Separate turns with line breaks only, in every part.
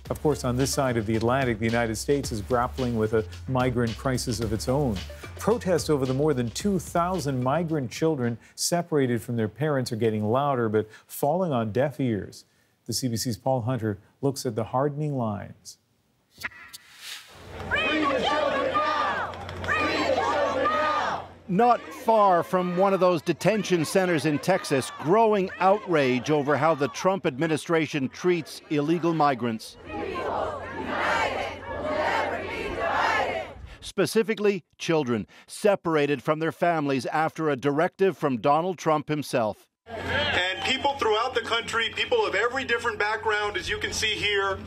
Of course, on this side of the Atlantic, the United States is grappling with a migrant crisis of its own. Protests over the more than 2,000 migrant children separated from their parents are getting louder, but falling on deaf ears. The CBC's Paul Hunter looks at the hardening lines.
Free the children now! Free the children now!
Not far from one of those detention centers in Texas, growing outrage over how the Trump administration treats illegal migrants. Specifically, children separated from their families after a directive from Donald Trump himself.
And people throughout the country, people of every different background, as you can see here,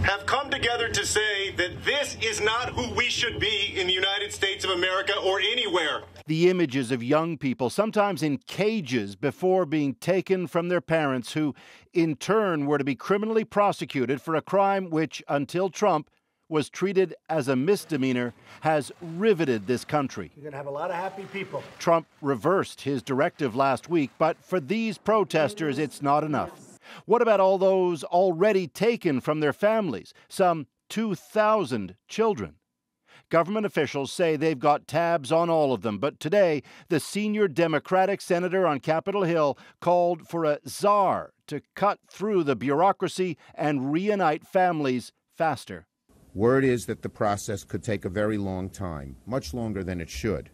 have come together to say that this is not who we should be in the United States of America or anywhere.
The images of young people, sometimes in cages, before being taken from their parents, who in turn were to be criminally prosecuted for a crime which, until Trump, was treated as a misdemeanor, has riveted this country.
You're going to have a lot of happy people.
Trump reversed his directive last week, but for these protesters, it's not enough. What about all those already taken from their families? Some 2,000 children. Government officials say they've got tabs on all of them, but today, the senior Democratic senator on Capitol Hill called for a czar to cut through the bureaucracy and reunite families faster.
Word is that the process could take a very long time, much longer than it should.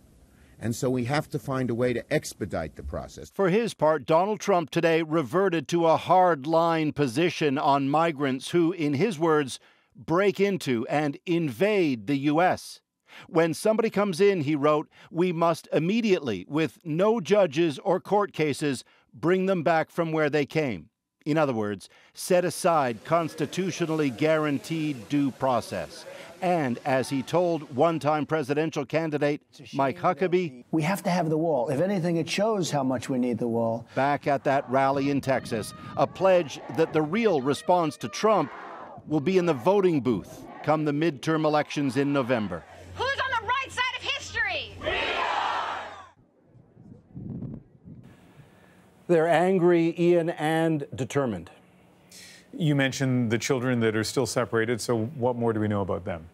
And so we have to find a way to expedite the process.
For his part, Donald Trump today reverted to a hard-line position on migrants who, in his words, break into and invade the U.S. When somebody comes in, he wrote, we must immediately, with no judges or court cases, bring them back from where they came. In other words, set aside constitutionally guaranteed due process. And as he told one-time presidential candidate Mike Huckabee,
we have to have the wall. If anything, it shows how much we need the wall.
Back at that rally in Texas, a pledge that the real response to Trump will be in the voting booth come the midterm elections in November.
Who's on the right side of history? We are!
They're angry, Ian, and determined.
You mentioned the children that are still separated, so what more do we know about them?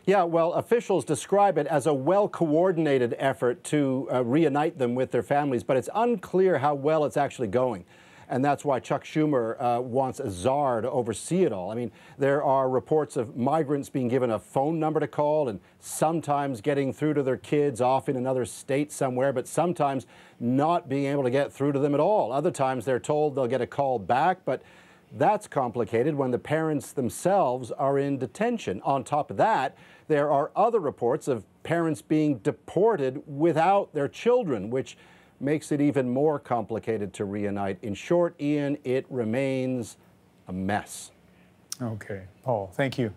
Yeah, well, officials describe it as a well-coordinated effort to reunite them with their families, but it's unclear how well it's actually going. And that's why Chuck Schumer wants a czar to oversee it all. I mean, there are reports of migrants being given a phone number to call and sometimes getting through to their kids off in another state somewhere, but sometimes not being able to get through to them at all. Other times they're told they'll get a call back, but that's complicated when the parents themselves are in detention. On top of that, there are other reports of parents being deported without their children, which makes it even more complicated to reunite. In short, Ian, it remains a mess.
Okay, Paul, thank you.